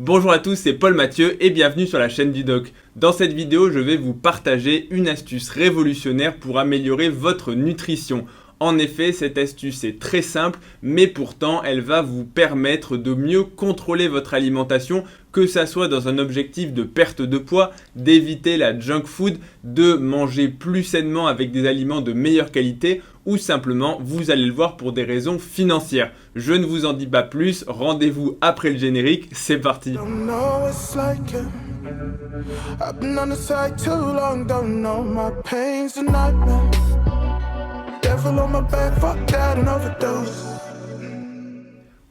Bonjour à tous, c'est Paul Mathieu et bienvenue sur la chaîne du Doc. Dans cette vidéo, je vais vous partager une astuce révolutionnaire pour améliorer votre nutrition. En effet, cette astuce est très simple, mais pourtant, elle va vous permettre de mieux contrôler votre alimentation, que ça soit dans un objectif de perte de poids, d'éviter la junk food, de manger plus sainement avec des aliments de meilleure qualité, ou simplement, vous allez le voir pour des raisons financières. Je ne vous en dis pas plus, rendez-vous après le générique, c'est parti.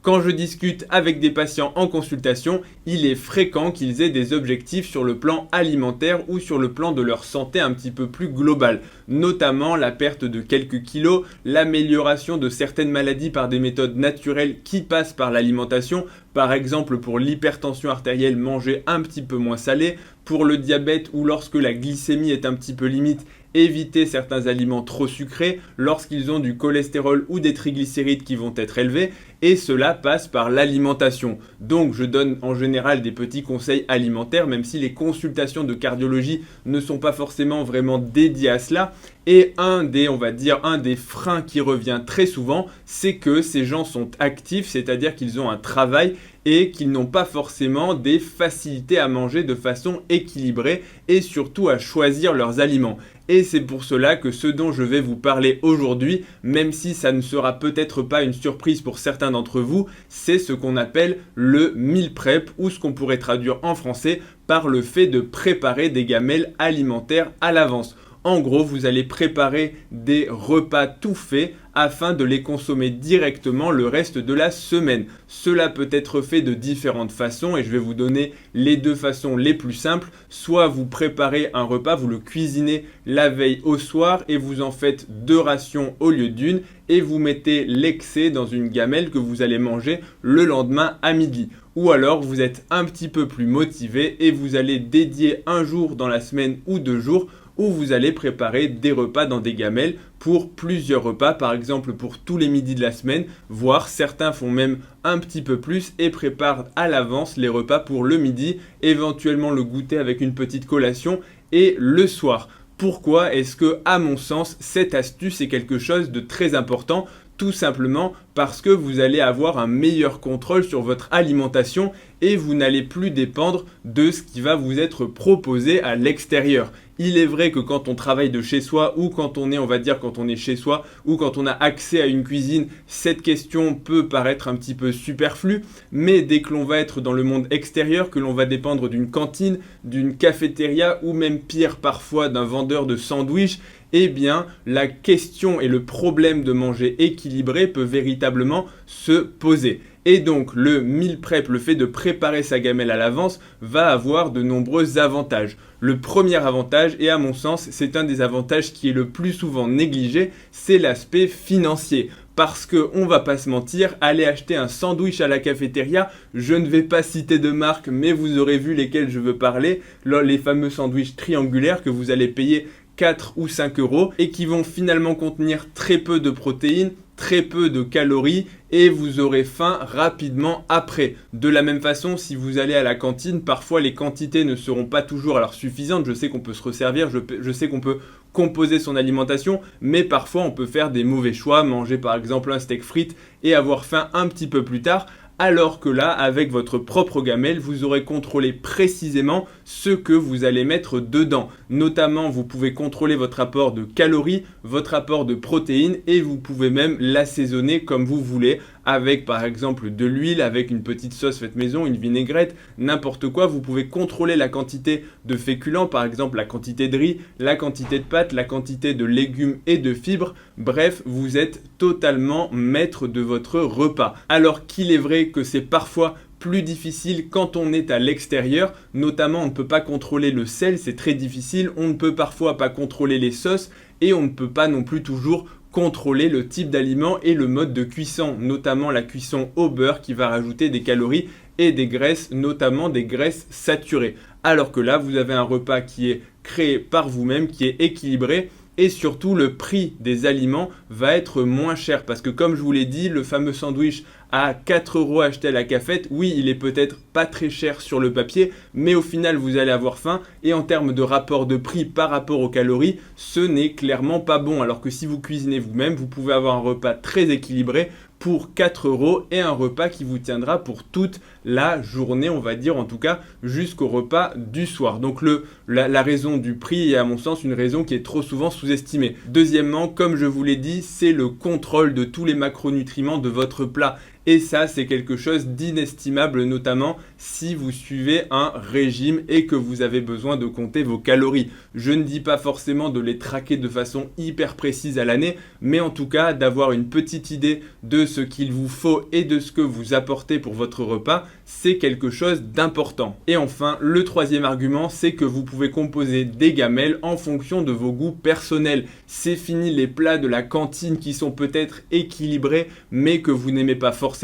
Quand je discute avec des patients en consultation, il est fréquent qu'ils aient des objectifs sur le plan alimentaire ou sur le plan de leur santé un petit peu plus global, notamment la perte de quelques kilos, l'amélioration de certaines maladies par des méthodes naturelles qui passent par l'alimentation, par exemple pour l'hypertension artérielle, manger un petit peu moins salé, pour le diabète ou lorsque la glycémie est un petit peu limite, éviter certains aliments trop sucrés lorsqu'ils ont du cholestérol ou des triglycérides qui vont être élevés, et cela passe par l'alimentation. Donc je donne en général des petits conseils alimentaires, même si les consultations de cardiologie ne sont pas forcément vraiment dédiées à cela. Et un des freins qui revient très souvent, c'est que ces gens sont actifs, c'est-à-dire qu'ils ont un travail et qu'ils n'ont pas forcément des facilités à manger de façon équilibrée et surtout à choisir leurs aliments. Et c'est pour cela que ce dont je vais vous parler aujourd'hui, même si ça ne sera peut-être pas une surprise pour certains d'entre vous, c'est ce qu'on appelle le meal prep ou ce qu'on pourrait traduire en français par le fait de préparer des gamelles alimentaires à l'avance. En gros, vous allez préparer des repas tout faits afin de les consommer directement le reste de la semaine. Cela peut être fait de différentes façons et je vais vous donner les deux façons les plus simples. Soit vous préparez un repas, vous le cuisinez la veille au soir et vous en faites 2 rations au lieu d'une et vous mettez l'excès dans une gamelle que vous allez manger le lendemain à midi. Ou alors vous êtes un petit peu plus motivé et vous allez dédier un jour dans la semaine ou 2 jours où vous allez préparer des repas dans des gamelles pour plusieurs repas, par exemple pour tous les midis de la semaine, voire certains font même un petit peu plus et préparent à l'avance les repas pour le midi, éventuellement le goûter avec une petite collation et le soir. Pourquoi est-ce que, à mon sens, cette astuce est quelque chose de très important ? Tout simplement parce que vous allez avoir un meilleur contrôle sur votre alimentation et vous n'allez plus dépendre de ce qui va vous être proposé à l'extérieur. Il est vrai que quand on travaille de chez soi ou quand on est chez soi ou quand on a accès à une cuisine, cette question peut paraître un petit peu superflue, mais dès que l'on va être dans le monde extérieur, que l'on va dépendre d'une cantine, d'une cafétéria ou même pire parfois d'un vendeur de sandwich, eh bien, la question et le problème de manger équilibré peut véritablement se poser. Et donc, le meal prep, le fait de préparer sa gamelle à l'avance, va avoir de nombreux avantages. Le premier avantage, et à mon sens, c'est un des avantages qui est le plus souvent négligé, c'est l'aspect financier. Parce qu'on va pas se mentir, aller acheter un sandwich à la cafétéria, je ne vais pas citer de marque, mais vous aurez vu lesquels je veux parler, les fameux sandwichs triangulaires que vous allez payer 4 ou 5 euros et qui vont finalement contenir très peu de protéines, très peu de calories et vous aurez faim rapidement après. De la même façon, si vous allez à la cantine, parfois les quantités ne seront pas toujours suffisantes. Je sais qu'on peut se resservir, je sais qu'on peut composer son alimentation, mais parfois on peut faire des mauvais choix, manger par exemple un steak frites et avoir faim un petit peu plus tard. Alors que là, avec votre propre gamelle, vous aurez contrôlé précisément ce que vous allez mettre dedans. Notamment, vous pouvez contrôler votre apport de calories, votre apport de protéines et vous pouvez même l'assaisonner comme vous voulez avec par exemple de l'huile, avec une petite sauce faite maison, une vinaigrette, n'importe quoi. Vous pouvez contrôler la quantité de féculents, par exemple la quantité de riz, la quantité de pâtes, la quantité de légumes et de fibres. Bref, vous êtes totalement maître de votre repas. Alors qu'il est vrai que c'est parfois plus difficile quand on est à l'extérieur, notamment on ne peut pas contrôler le sel, c'est très difficile, on ne peut parfois pas contrôler les sauces et on ne peut pas non plus toujours contrôler le type d'aliment et le mode de cuisson, notamment la cuisson au beurre qui va rajouter des calories et des graisses, notamment des graisses saturées. Alors que là, vous avez un repas qui est créé par vous-même, qui est équilibré et surtout le prix des aliments va être moins cher parce que comme je vous l'ai dit, le fameux sandwich à 4 € acheté à la cafette, oui, il est peut-être pas très cher sur le papier, mais au final, vous allez avoir faim et en termes de rapport de prix par rapport aux calories, ce n'est clairement pas bon. Alors que si vous cuisinez vous-même, vous pouvez avoir un repas très équilibré pour 4 € et un repas qui vous tiendra pour toute la journée, on va dire en tout cas jusqu'au repas du soir. Donc la raison du prix est à mon sens une raison qui est trop souvent sous-estimée. Deuxièmement, comme je vous l'ai dit, c'est le contrôle de tous les macronutriments de votre plat. Et ça, c'est quelque chose d'inestimable, notamment si vous suivez un régime et que vous avez besoin de compter vos calories. Je ne dis pas forcément de les traquer de façon hyper précise à l'année, mais en tout cas d'avoir une petite idée de ce qu'il vous faut et de ce que vous apportez pour votre repas, c'est quelque chose d'important. Et enfin, le troisième argument, c'est que vous pouvez composer des gamelles en fonction de vos goûts personnels. C'est fini les plats de la cantine qui sont peut-être équilibrés, mais que vous n'aimez pas forcément,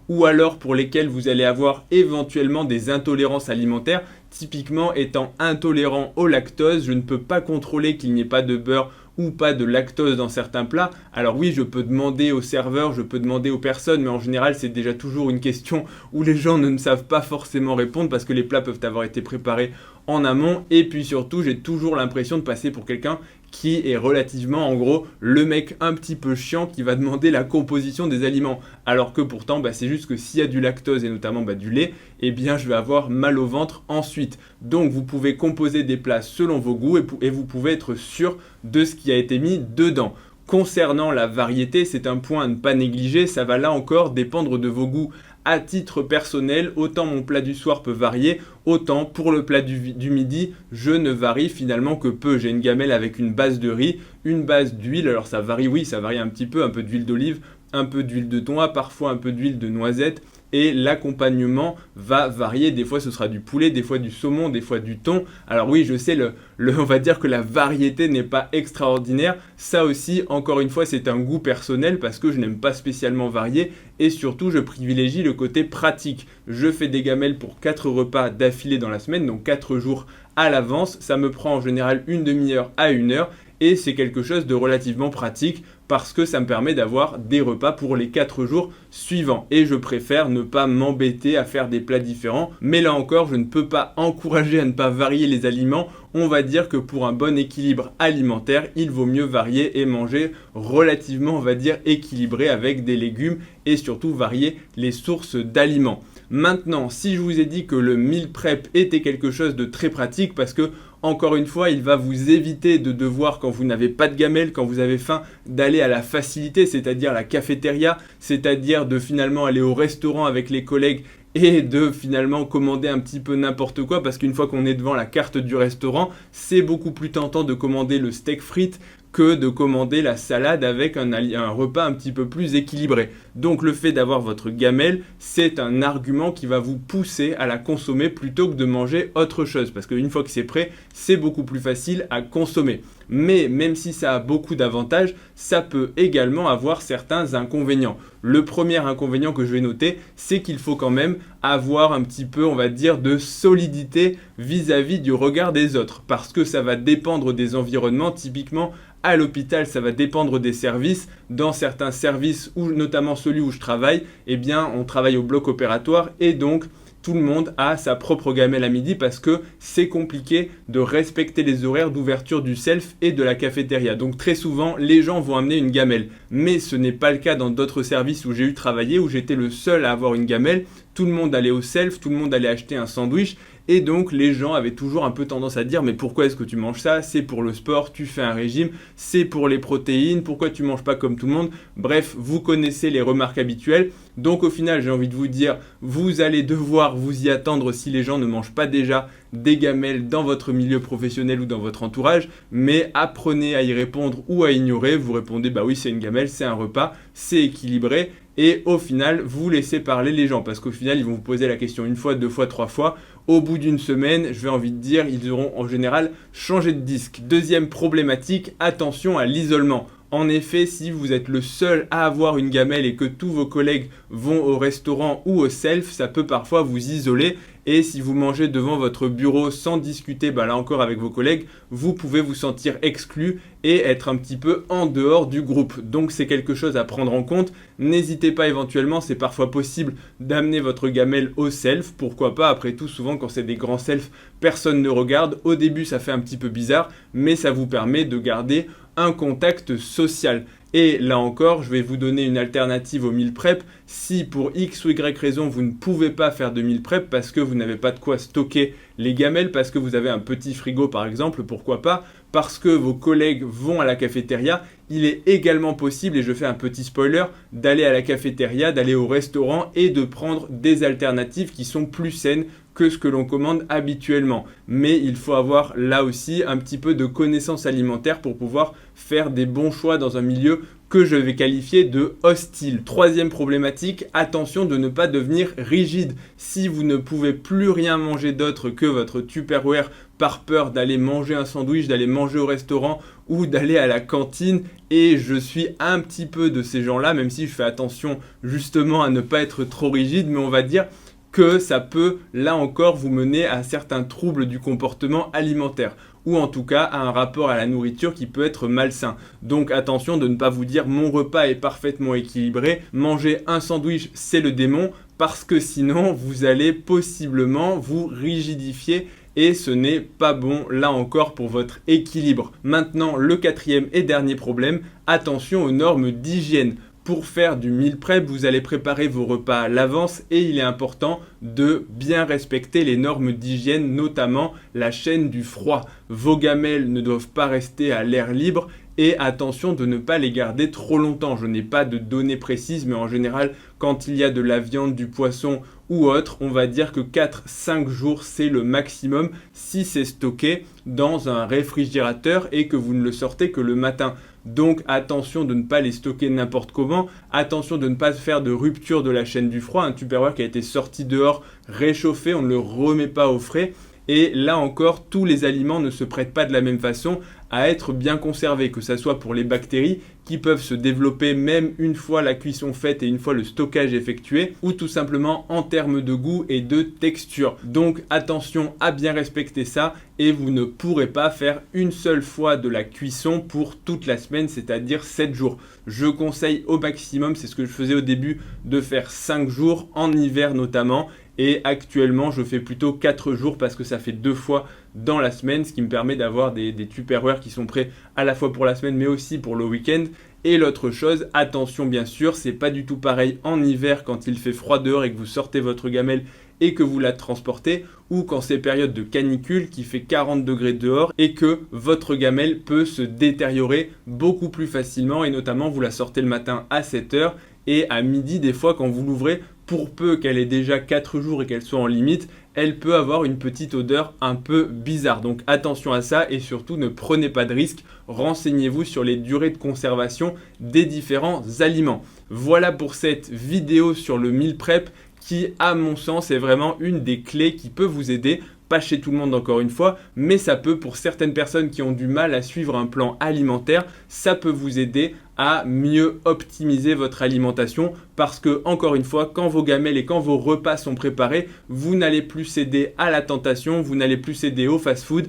ou alors pour lesquels vous allez avoir éventuellement des intolérances alimentaires. Typiquement, étant intolérant au lactose, je ne peux pas contrôler qu'il n'y ait pas de beurre ou pas de lactose dans certains plats. Alors oui, je peux demander au serveur, je peux demander aux personnes, mais en général, c'est déjà toujours une question où les gens ne savent pas forcément répondre parce que les plats peuvent avoir été préparés en amont. Et puis surtout, j'ai toujours l'impression de passer pour quelqu'un qui est relativement, en gros, le mec un petit peu chiant qui va demander la composition des aliments. Alors que pourtant, c'est juste que s'il y a du lactose et notamment du lait, eh bien, je vais avoir mal au ventre ensuite. Donc, vous pouvez composer des plats selon vos goûts et vous pouvez être sûr de ce qui a été mis dedans. Concernant la variété, c'est un point à ne pas négliger, ça va là encore dépendre de vos goûts. À titre personnel, autant mon plat du soir peut varier, autant pour le plat du midi, je ne varie finalement que peu. J'ai une gamelle avec une base de riz, une base d'huile, alors ça varie, oui, ça varie un peu d'huile d'olive, un peu d'huile de noix, parfois un peu d'huile de noisette. Et l'accompagnement va varier, des fois ce sera du poulet, des fois du saumon, des fois du thon. Alors oui, je sais, on va dire que la variété n'est pas extraordinaire. Ça aussi, encore une fois, c'est un goût personnel parce que je n'aime pas spécialement varier et surtout je privilégie le côté pratique. Je fais des gamelles pour 4 repas d'affilée dans la semaine, donc 4 jours à l'avance. Ça me prend en général une demi-heure à 1 heure et c'est quelque chose de relativement pratique parce que ça me permet d'avoir des repas pour les 4 jours suivants. Et je préfère ne pas m'embêter à faire des plats différents. Mais là encore, je ne peux pas encourager à ne pas varier les aliments. On va dire que pour un bon équilibre alimentaire, il vaut mieux varier et manger relativement, on va dire, équilibré avec des légumes et surtout varier les sources d'aliments. Maintenant, si je vous ai dit que le meal prep était quelque chose de très pratique parce que encore une fois, il va vous éviter de devoir, quand vous n'avez pas de gamelle, quand vous avez faim, d'aller à la facilité, c'est-à-dire la cafétéria, c'est-à-dire de finalement aller au restaurant avec les collègues et de finalement commander un petit peu n'importe quoi parce qu'une fois qu'on est devant la carte du restaurant, c'est beaucoup plus tentant de commander le steak frites que de commander la salade avec un repas un petit peu plus équilibré. Donc le fait d'avoir votre gamelle, c'est un argument qui va vous pousser à la consommer plutôt que de manger autre chose. Parce qu'une fois que c'est prêt, c'est beaucoup plus facile à consommer. Mais même si ça a beaucoup d'avantages, ça peut également avoir certains inconvénients. Le premier inconvénient que je vais noter, c'est qu'il faut quand même avoir un petit peu, on va dire, de solidité vis-à-vis du regard des autres. Parce que ça va dépendre des environnements, typiquement à l'hôpital, ça va dépendre des services. Dans certains services, notamment celui où je travaille, eh bien, on travaille au bloc opératoire et donc tout le monde a sa propre gamelle à midi parce que c'est compliqué de respecter les horaires d'ouverture du self et de la cafétéria. Donc très souvent, les gens vont amener une gamelle. Mais ce n'est pas le cas dans d'autres services où j'ai eu travaillé, où j'étais le seul à avoir une gamelle. Tout le monde allait au self, tout le monde allait acheter un sandwich. Et donc les gens avaient toujours un peu tendance à dire mais pourquoi est-ce que tu manges ça? C'est pour le sport, tu fais un régime, c'est pour les protéines, pourquoi tu manges pas comme tout le monde? Bref, vous connaissez les remarques habituelles. Donc au final, j'ai envie de vous dire, vous allez devoir vous y attendre si les gens ne mangent pas déjà des gamelles dans votre milieu professionnel ou dans votre entourage, mais apprenez à y répondre ou à ignorer. Vous répondez bah oui, c'est une gamelle, c'est un repas, c'est équilibré. Et au final, vous laissez parler les gens parce qu'au final, ils vont vous poser la question 1 fois, 2 fois, 3 fois. Au bout d'une semaine, je vais envie de dire, ils auront en général changé de disque. Deuxième problématique, attention à l'isolement. En effet, si vous êtes le seul à avoir une gamelle et que tous vos collègues vont au restaurant ou au self, ça peut parfois vous isoler et si vous mangez devant votre bureau sans discuter, là encore avec vos collègues, vous pouvez vous sentir exclu et être un petit peu en dehors du groupe. Donc c'est quelque chose à prendre en compte. N'hésitez pas éventuellement, c'est parfois possible d'amener votre gamelle au self, pourquoi pas, après tout souvent quand c'est des grands selfs, personne ne regarde. Au début ça fait un petit peu bizarre, mais ça vous permet de garder un contact social. Et là encore, je vais vous donner une alternative au meal prep. Si pour X ou Y raison, vous ne pouvez pas faire de meal prep parce que vous n'avez pas de quoi stocker les gamelles, parce que vous avez un petit frigo par exemple, pourquoi pas, parce que vos collègues vont à la cafétéria, il est également possible, et je fais un petit spoiler, d'aller à la cafétéria, d'aller au restaurant et de prendre des alternatives qui sont plus saines que ce que l'on commande habituellement. Mais il faut avoir là aussi un petit peu de connaissances alimentaires pour pouvoir faire des bons choix dans un milieu que je vais qualifier de hostile. Troisième problématique, attention de ne pas devenir rigide. Si vous ne pouvez plus rien manger d'autre que votre Tupperware par peur d'aller manger un sandwich, d'aller manger au restaurant ou d'aller à la cantine, et je suis un petit peu de ces gens-là, même si je fais attention justement à ne pas être trop rigide, mais on va dire que ça peut, là encore, vous mener à certains troubles du comportement alimentaire, ou en tout cas à un rapport à la nourriture qui peut être malsain. Donc attention de ne pas vous dire mon repas est parfaitement équilibré, manger un sandwich c'est le démon, parce que sinon vous allez possiblement vous rigidifier et ce n'est pas bon là encore pour votre équilibre. Maintenant, le quatrième et dernier problème, attention aux normes d'hygiène. Pour faire du meal prep, vous allez préparer vos repas à l'avance et il est important de bien respecter les normes d'hygiène, notamment la chaîne du froid. Vos gamelles ne doivent pas rester à l'air libre et attention de ne pas les garder trop longtemps. Je n'ai pas de données précises, mais en général, quand il y a de la viande, du poisson ou autre, on va dire que 4-5 jours, c'est le maximum si c'est stocké dans un réfrigérateur et que vous ne le sortez que le matin. Donc attention de ne pas les stocker n'importe comment, attention de ne pas faire de rupture de la chaîne du froid. Un Tupperware qui a été sorti dehors, réchauffé, on ne le remet pas au frais. Et là encore, tous les aliments ne se prêtent pas de la même façon à être bien conservés, que ce soit pour les bactéries qui peuvent se développer même une fois la cuisson faite et une fois le stockage effectué, ou tout simplement en termes de goût et de texture. Donc attention à bien respecter ça et vous ne pourrez pas faire une seule fois de la cuisson pour toute la semaine, c'est-à-dire 7 jours. Je conseille au maximum, c'est ce que je faisais au début, de faire 5 jours en hiver notamment. Et actuellement, je fais plutôt 4 jours parce que ça fait 2 fois dans la semaine, ce qui me permet d'avoir des Tupperware qui sont prêts à la fois pour la semaine mais aussi pour le week-end. Et l'autre chose, attention bien sûr, c'est pas du tout pareil en hiver quand il fait froid dehors et que vous sortez votre gamelle et que vous la transportez, ou quand c'est période de canicule qui fait 40 degrés dehors et que votre gamelle peut se détériorer beaucoup plus facilement et notamment vous la sortez le matin à 7 h et à midi des fois quand vous l'ouvrez, pour peu qu'elle ait déjà 4 jours et qu'elle soit en limite, elle peut avoir une petite odeur un peu bizarre. Donc attention à ça et surtout ne prenez pas de risques. Renseignez-vous sur les durées de conservation des différents aliments. Voilà pour cette vidéo sur le meal prep qui, à mon sens, est vraiment une des clés qui peut vous aider. Pas chez tout le monde encore une fois, mais ça peut pour certaines personnes qui ont du mal à suivre un plan alimentaire, ça peut vous aider à mieux optimiser votre alimentation parce que, encore une fois, quand vos gamelles et quand vos repas sont préparés, vous n'allez plus céder à la tentation, vous n'allez plus céder au fast-food,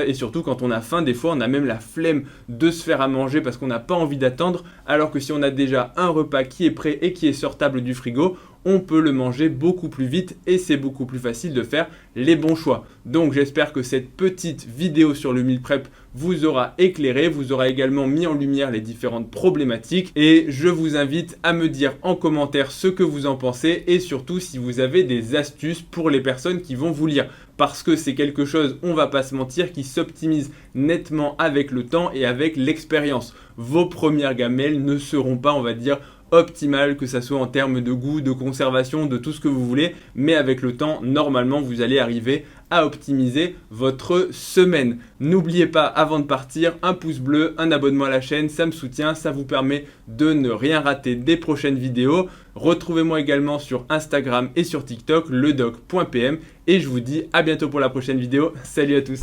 et surtout quand on a faim, des fois on a même la flemme de se faire à manger parce qu'on n'a pas envie d'attendre, alors que si on a déjà un repas qui est prêt et qui est sortable du frigo, on peut le manger beaucoup plus vite et c'est beaucoup plus facile de faire les bons choix. Donc j'espère que cette petite vidéo sur le meal prep vous aura éclairé, vous aura également mis en lumière les différentes problématiques et je vous invite à me dire en commentaire ce que vous en pensez et surtout si vous avez des astuces pour les personnes qui vont vous lire. Parce que c'est quelque chose, on va pas se mentir, qui s'optimise nettement avec le temps et avec l'expérience. Vos premières gamelles ne seront pas, on va dire, optimales, que ça soit en termes de goût, de conservation, de tout ce que vous voulez, mais avec le temps, normalement, vous allez arriver à optimiser votre semaine. N'oubliez pas, avant de partir, un pouce bleu, un abonnement à la chaîne, ça me soutient, ça vous permet de ne rien rater des prochaines vidéos. Retrouvez-moi également sur Instagram et sur TikTok, ledoc.pm, et je vous dis à bientôt pour la prochaine vidéo. Salut à tous.